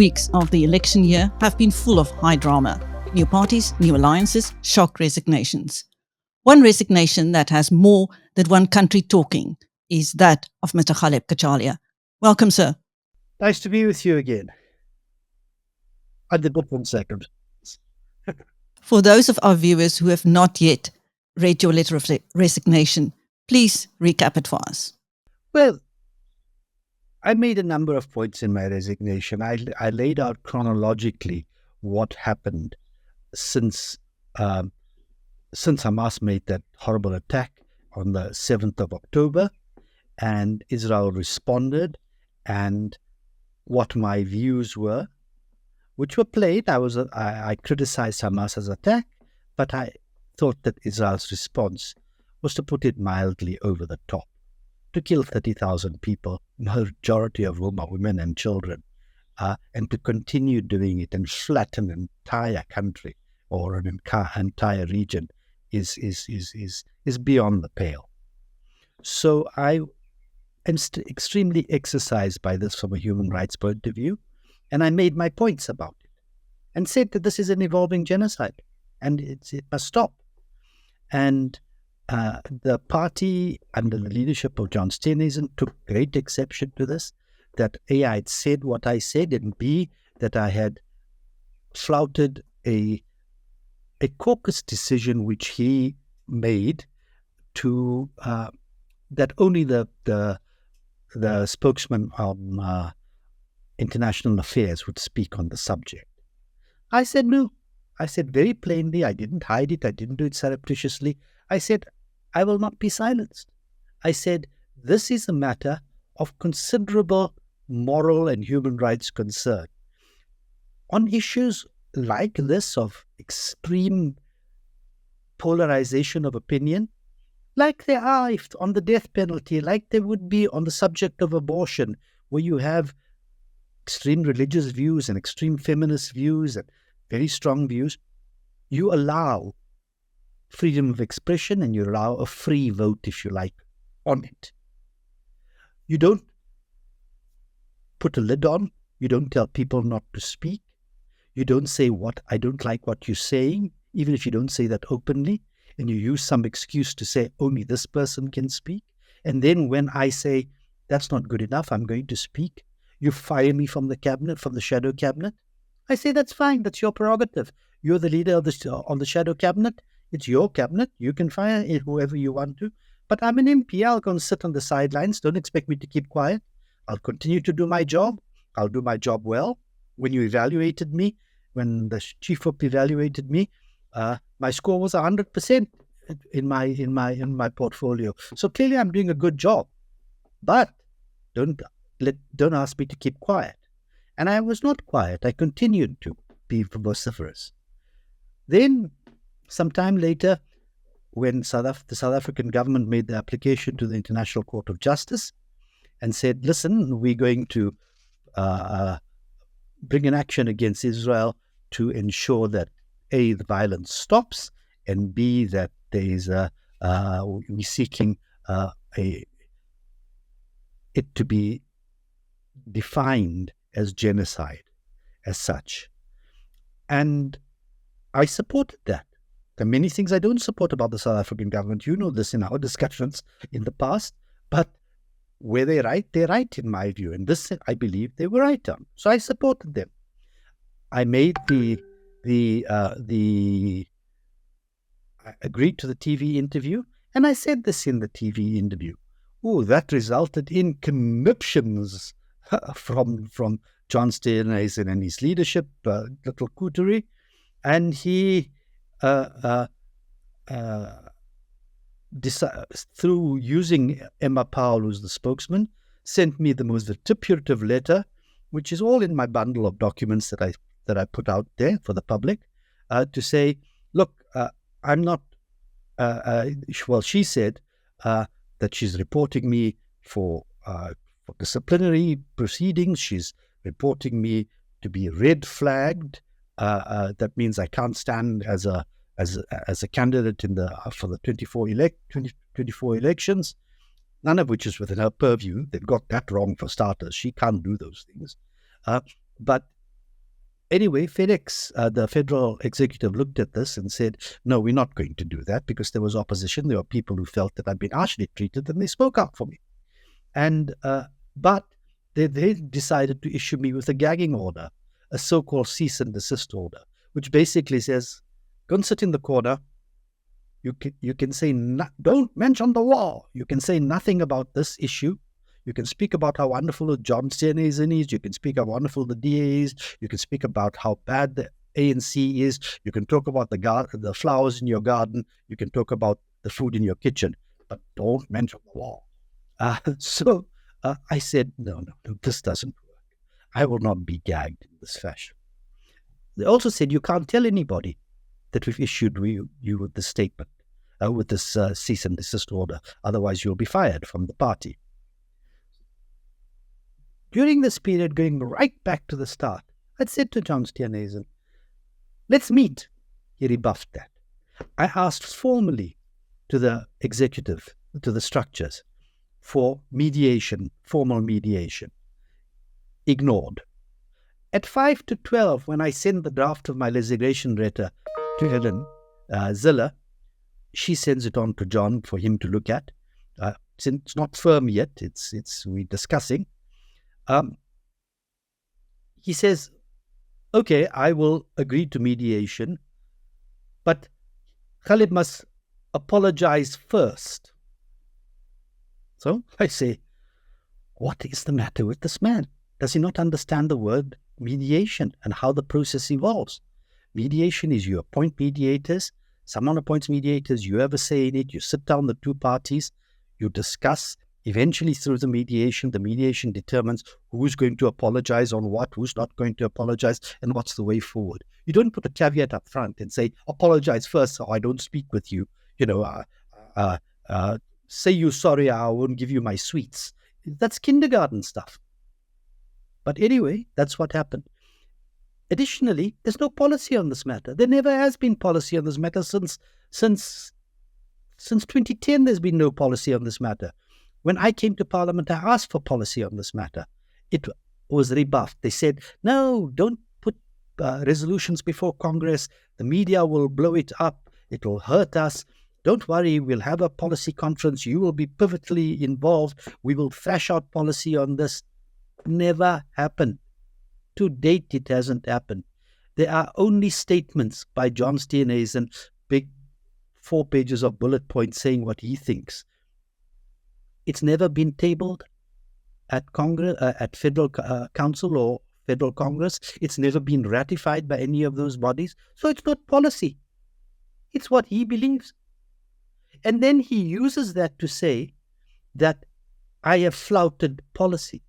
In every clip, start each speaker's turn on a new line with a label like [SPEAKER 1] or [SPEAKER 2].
[SPEAKER 1] weeks of the election year have been full of high drama. New parties, new alliances, shock resignations. One resignation that has more than one country talking is that of Mr. Ghaleb Cachalia. Welcome, sir.
[SPEAKER 2] Nice to be with you again. Under different circumstances.
[SPEAKER 1] For those of our viewers who have not yet read your letter of resignation, please recap it for us.
[SPEAKER 2] Well, I made a number of points in my resignation. I laid out chronologically what happened since Hamas made that horrible attack on the 7th of October, and Israel responded, and what my views were, which were plain. I criticized Hamas's attack, but I thought that Israel's response was, to put it mildly, over the top, to kill 30,000 people, majority of whom are women and children, and to continue doing it and flatten an entire country or an entire region is beyond the pale. So I am extremely exercised by this from a human rights point of view, and I made my points about it and said that this is an evolving genocide and it must stop. And the party under the leadership of John Steenhuisen took great exception to this, that A, I had said what I said, and B, that I had flouted a caucus decision which he made to that only the spokesman on international affairs would speak on the subject. I said no. I said very plainly, I didn't hide it, I didn't do it surreptitiously. I said, I will not be silenced. I said, this is a matter of considerable moral and human rights concern. On issues like this of extreme polarization of opinion, like there are on the death penalty, like there would be on the subject of abortion, where you have extreme religious views and extreme feminist views and very strong views, you allow freedom of expression and you allow a free vote, if you like, on it. You don't put a lid on. You don't tell people not to speak. You don't say I don't like what you're saying, even if you don't say that openly, and you use some excuse to say only this person can speak. And then when I say that's not good enough, I'm going to speak, you fire me from the cabinet, from the shadow cabinet. I say that's fine, that's your prerogative. You're the leader of the shadow cabinet. It's your cabinet. You can fire whoever you want to. But I'm an MP. I'll go and sit on the sidelines. Don't expect me to keep quiet. I'll continue to do my job. I'll do my job well. When you evaluated me, when the chief whip evaluated me, my score was 100% in my portfolio. So clearly I'm doing a good job. But don't ask me to keep quiet. And I was not quiet. I continued to be vociferous. Then, some time later, when the South African government made the application to the International Court of Justice and said, listen, we're going to bring an action against Israel to ensure that A, the violence stops, and B, that there is we're seeking it to be defined as genocide as such. And I supported that. There are many things I don't support about the South African government. You know this in our discussions in the past. But where they're right in my view. And this, I believe, they were right on. So I supported them. I made I agreed to the TV interview, and I said this in the TV interview. Oh, that resulted in conniptions from John Steenhuisen and his leadership, little coterie, and he, through using Emma Powell, who's the spokesman, sent me the most vituperative letter, which is all in my bundle of documents that I put out there for the public, to say, look, I'm not. She said that she's reporting me for disciplinary proceedings. She's reporting me to be red flagged. That means I can't stand as a candidate for the 2024 elections. None of which is within her purview. They've got that wrong for starters. She can't do those things. But anyway, FedEx, the federal executive, looked at this and said, no, we're not going to do that, because there was opposition. There were people who felt that I'd been harshly treated, and they spoke up for me. And but they decided to issue me with a gagging order, a so-called cease and desist order, which basically says, go and sit in the corner. You can say, don't mention the war. You can say nothing about this issue. You can speak about how wonderful John Steenhuisen is. You can speak how wonderful the DA is. You can speak about how bad the ANC is. You can talk about the flowers in your garden. You can talk about the food in your kitchen, but don't mention the war. So I said, no, this doesn't work. I will not be gagged in this fashion. They also said, you can't tell anybody that we've issued you with this statement, with this cease and desist order. Otherwise, you'll be fired from the party. During this period, going right back to the start, I'd said to John Steenhuisen, let's meet. He rebuffed that. I asked formally to the executive, to the structures, for mediation, formal mediation. Ignored. At 5 to 12, when I send the draft of my resignation letter to Helen Ziller, she sends it on to John for him to look at. It's not firm yet. We're discussing. He says, okay, I will agree to mediation, but Ghaleb must apologize first. So I say, what is the matter with this man? Does he not understand the word mediation and how the process evolves? Mediation is you appoint mediators, someone appoints mediators, you have a say in it, you sit down the two parties, you discuss. Eventually, through the mediation determines who's going to apologize on what, who's not going to apologize, and what's the way forward. You don't put a caveat up front and say, apologize first so I don't speak with you. Say you're sorry, I won't give you my sweets. That's kindergarten stuff. But anyway, that's what happened. Additionally, there's no policy on this matter. There never has been policy on this matter since 2010. There's been no policy on this matter. When I came to Parliament, I asked for policy on this matter. It was rebuffed. They said, no, don't put resolutions before Congress. The media will blow it up. It will hurt us. Don't worry, we'll have a policy conference. You will be pivotally involved. We will thrash out policy on this. Never happened. To date, it hasn't happened. There are only statements by John Steenhuisen, big 4 pages of bullet points saying what he thinks. It's never been tabled at Congress, at Federal Council or Federal Congress. It's never been ratified by any of those bodies. So it's not policy. It's what he believes. And then he uses that to say that I have flouted policy.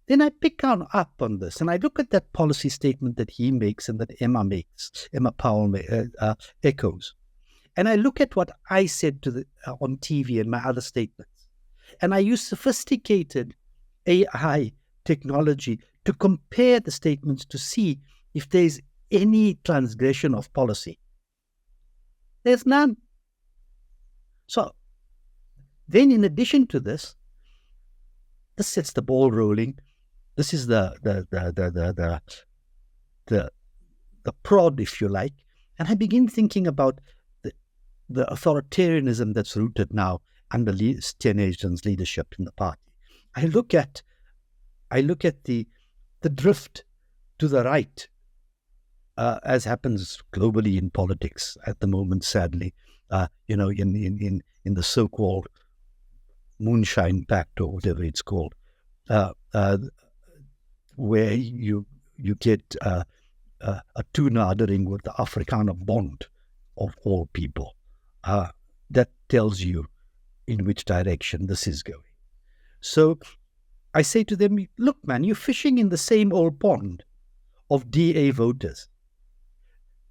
[SPEAKER 2] Then I pick up on this and I look at that policy statement that he makes and that Emma Powell echoes. And I look at what I said on TV and my other statements. And I use sophisticated AI technology to compare the statements to see if there's any transgression of policy. There's none. So then in addition to this sets the ball rolling. This is the prod, if you like. And I begin thinking about the authoritarianism that's rooted now under Steenhuisen's leadership in the party. I look at the drift to the right, as happens globally in politics at the moment, sadly. In the so-called Moonshine Pact or whatever it's called, where you get a toenadering with the Afrikaner Bond of all people. That tells you in which direction this is going. So I say to them, look, man, you're fishing in the same old pond of DA voters.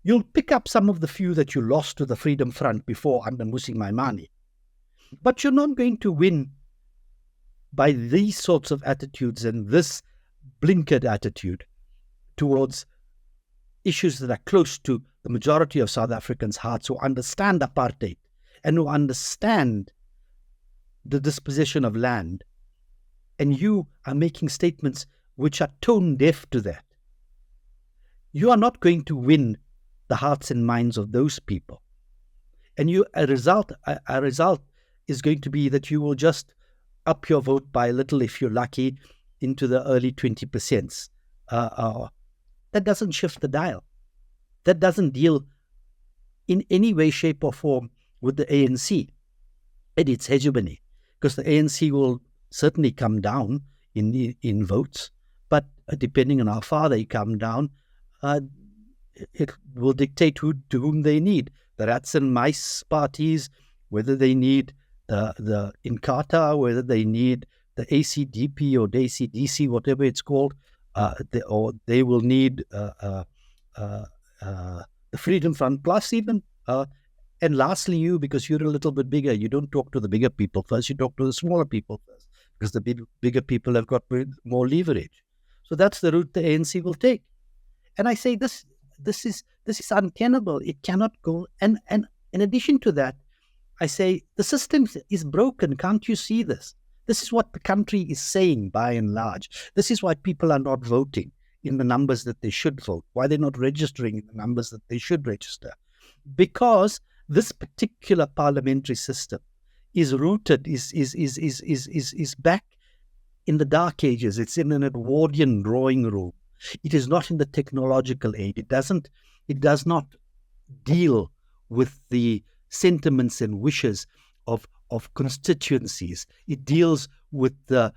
[SPEAKER 2] You'll pick up some of the few that you lost to the Freedom Front before under Musi Maimane. But you're not going to win by these sorts of attitudes and this blinkered attitude towards issues that are close to the majority of South Africans' hearts, who understand apartheid and who understand the disposition of land. And you are making statements which are tone deaf to that. you are not going to win the hearts and minds of those people. And a result is going to be that you will just up your vote by a little, if you're lucky, into the early 20%. That doesn't shift the dial. That doesn't deal in any way, shape, or form with the ANC and its hegemony, because the ANC will certainly come down in votes, but depending on how far they come down, it will dictate to whom they need. The rats and mice parties, whether they need the Inkatha, whether they need the ACDP or the ACDC, whatever it's called, they will need the Freedom Front Plus even. And lastly, because you're a little bit bigger, you don't talk to the bigger people first, you talk to the smaller people first, because the bigger people have got more leverage. So that's the route the ANC will take. And I say this is untenable. It cannot go. And in addition to that, I say the system is broken. Can't you see this? This is what the country is saying by and large. This is why people are not voting in the numbers that they should vote, why they're not registering in the numbers that they should register. Because this particular parliamentary system is rooted, is back in the dark ages. It's in an Edwardian drawing room. It is not in the technological age. It does not deal with the sentiments and wishes of constituencies. It deals with the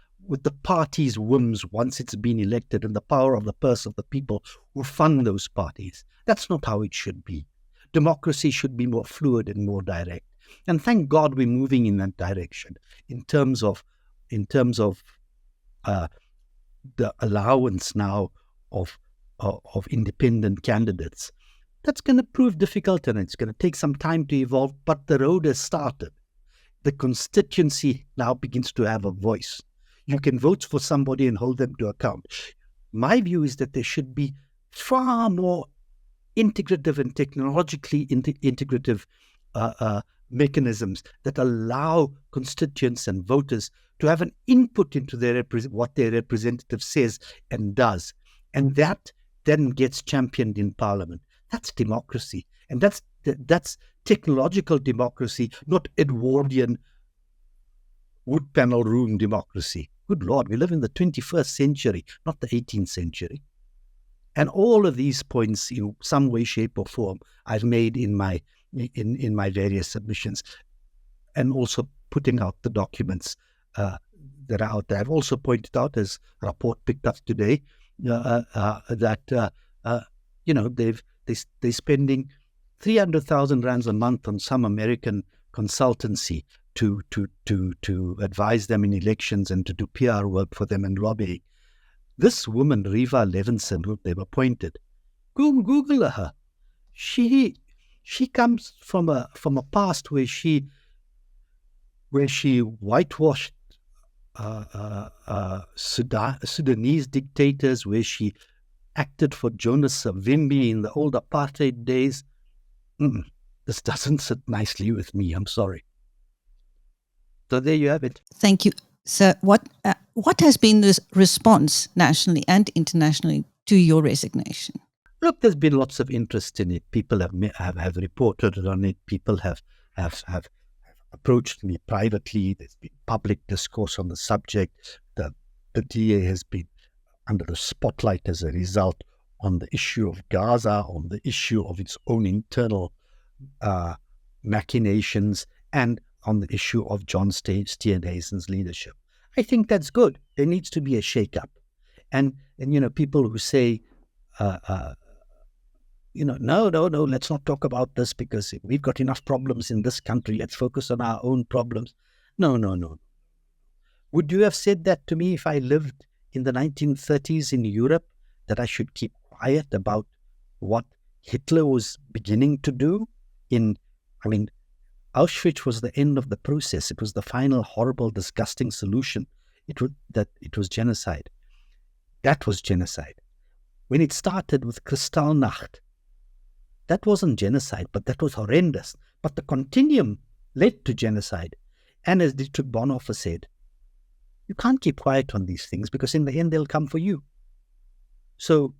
[SPEAKER 2] party's whims once it's been elected and the power of the purse of the people who fund those parties. That's not how it should be. Democracy should be more fluid and more direct. And thank God we're moving in that direction in terms of the allowance now of independent candidates. That's going to prove difficult and it's going to take some time to evolve, but the road has started. The constituency now begins to have a voice. You can vote for somebody and hold them to account. My view is that there should be far more integrative and technologically integrative mechanisms that allow constituents and voters to have an input into what their representative says and does. And that then gets championed in Parliament. That's democracy. And that's technological democracy, not Edwardian wood panel room democracy. Good Lord, we live in the 21st century, not the 18th century. And all of these points, in some way, shape, or form, I've made in my various submissions, and also putting out the documents that are out there. I've also pointed out, as a report picked up today, that they're spending 300,000 rands a month on some American consultancy to advise them in elections and to do PR work for them and lobbying. This woman, Riva Levinson, who they've appointed, Google her. She comes from a past where she whitewashed Sudanese dictators, where she acted for Jonas Savimbi in the old apartheid days. This doesn't sit nicely with me. I'm sorry. So there you have it.
[SPEAKER 1] Thank you. So what has been the response nationally and internationally to your resignation?
[SPEAKER 2] Look, there's been lots of interest in it. People have reported on it. People have approached me privately. There's been public discourse on the subject. The DA has been under the spotlight as a result on the issue of Gaza, on the issue of its own internal machinations, and on the issue of John Steenhuisen's leadership. I think that's good. There needs to be a shake-up. And people who say, no, let's not talk about this because we've got enough problems in this country. Let's focus on our own problems. No. Would you have said that to me if I lived in the 1930s in Europe, that I should keep quiet about what Hitler was beginning to do? Auschwitz was the end of the process. It was the final horrible, disgusting solution. It was genocide. That was genocide. When it started with Kristallnacht, that wasn't genocide, but that was horrendous. But the continuum led to genocide. And as Dietrich Bonhoeffer said, you can't keep quiet on these things because in the end they'll come for you. So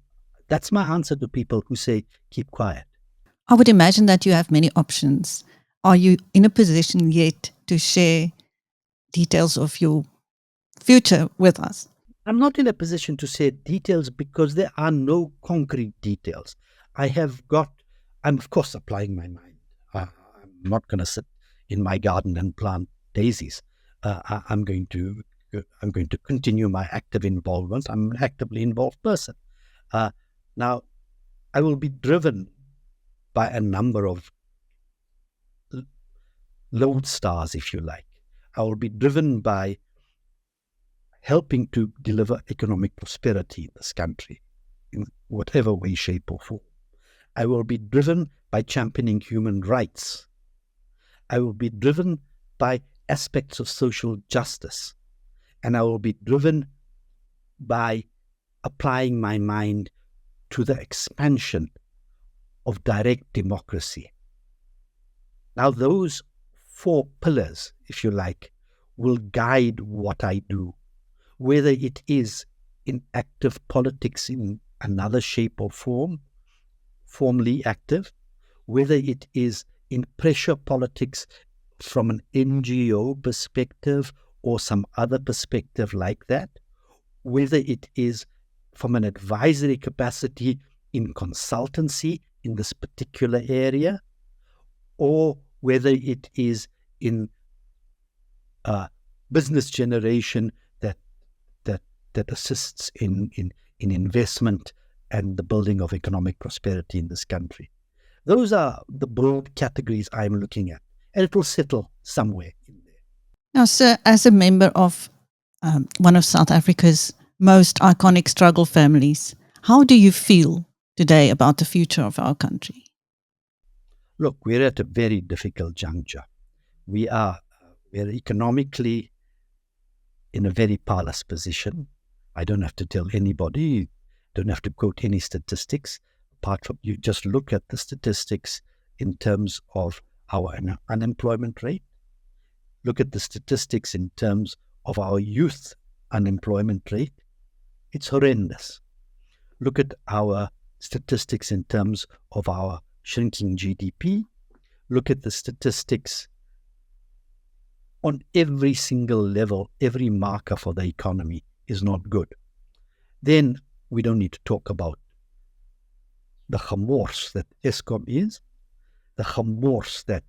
[SPEAKER 2] That's my answer to people who say, keep quiet.
[SPEAKER 1] I would imagine that you have many options. Are you in a position yet to share details of your future with us?
[SPEAKER 2] I'm not in a position to say details because there are no concrete details. I'm of course applying my mind. I'm not going to sit in my garden and plant daisies. I'm going to continue my active involvement. I'm an actively involved person. Now, I will be driven by a number of lodestars, if you like. I will be driven by helping to deliver economic prosperity in this country in whatever way, shape, or form. I will be driven by championing human rights. I will be driven by aspects of social justice. And I will be driven by applying my mind to the expansion of direct democracy. Now, those 4 pillars, if you like, will guide what I do, whether it is in active politics in another shape or form, formally active, whether it is in pressure politics from an NGO perspective or some other perspective like that, whether it is from an advisory capacity in consultancy in this particular area, or whether it is in business generation that assists in investment and the building of economic prosperity in this country. Those are the broad categories I'm looking at, and it will settle somewhere in there.
[SPEAKER 1] Now, sir, as a member of one of South Africa's most iconic struggle families, how do you feel today about the future of our country?
[SPEAKER 2] Look, we're at a very difficult juncture. We're economically in a very parlous position. I don't have to tell anybody, don't have to quote any statistics, apart from you just look at the statistics in terms of our unemployment rate. Look at the statistics in terms of our youth unemployment rate. It's horrendous. Look at our statistics in terms of our shrinking GDP. Look at the statistics on every single level. Every marker for the economy is not good. Then we don't need to talk about the gemors that Eskom is, the gemors that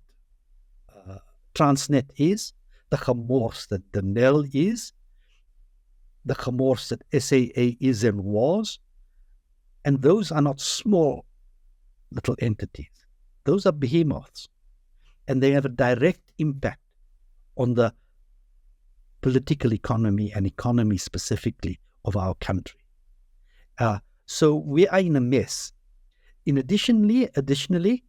[SPEAKER 2] Transnet is, the gemors that Denel is, the gemors that SAA is and was. And those are not small little entities. Those are behemoths. And they have a direct impact on the political economy and economy specifically of our country. So we are in a mess. Additionally,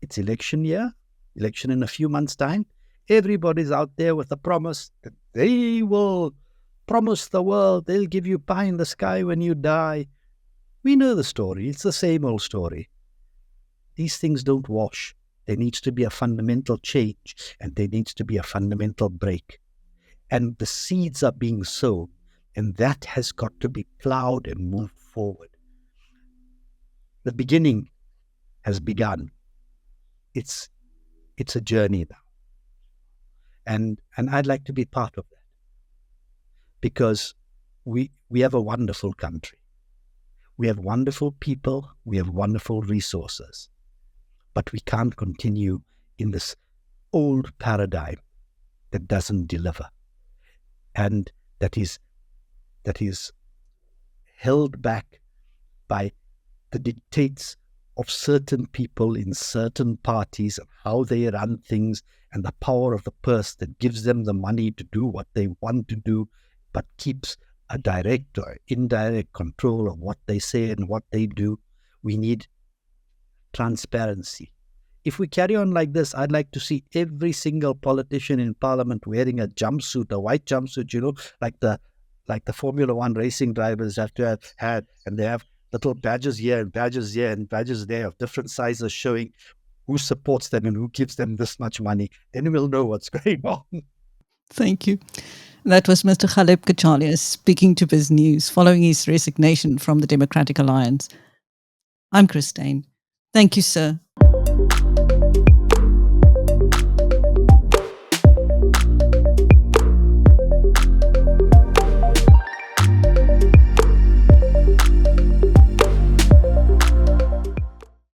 [SPEAKER 2] it's election year, election in a few months' time. Everybody's out there with the promise that they will promise the world, they'll give you pie in the sky when you die. We know the story. It's the same old story. These things don't wash. There needs to be a fundamental change, and there needs to be a fundamental break. And the seeds are being sown, and that has got to be plowed and moved forward. The beginning has begun. It's a journey now. And I'd like to be part of that. Because we have a wonderful country. We have wonderful people. We have wonderful resources. But we can't continue in this old paradigm that doesn't deliver. And that is held back by the dictates of certain people in certain parties and how they run things, and the power of the purse that gives them the money to do what they want to do, but keeps a direct or indirect control of what they say and what they do. We need transparency. If we carry on like this, I'd like to see every single politician in Parliament wearing a jumpsuit, a white jumpsuit, like the Formula One racing drivers have to have had, and they have little badges here and badges there of different sizes showing who supports them and who gives them this much money. Then we'll know what's going on.
[SPEAKER 1] Thank you. That was Mr. Ghaleb Cachalia speaking to Biz News following his resignation from the Democratic Alliance. I'm Christine. Thank you, sir,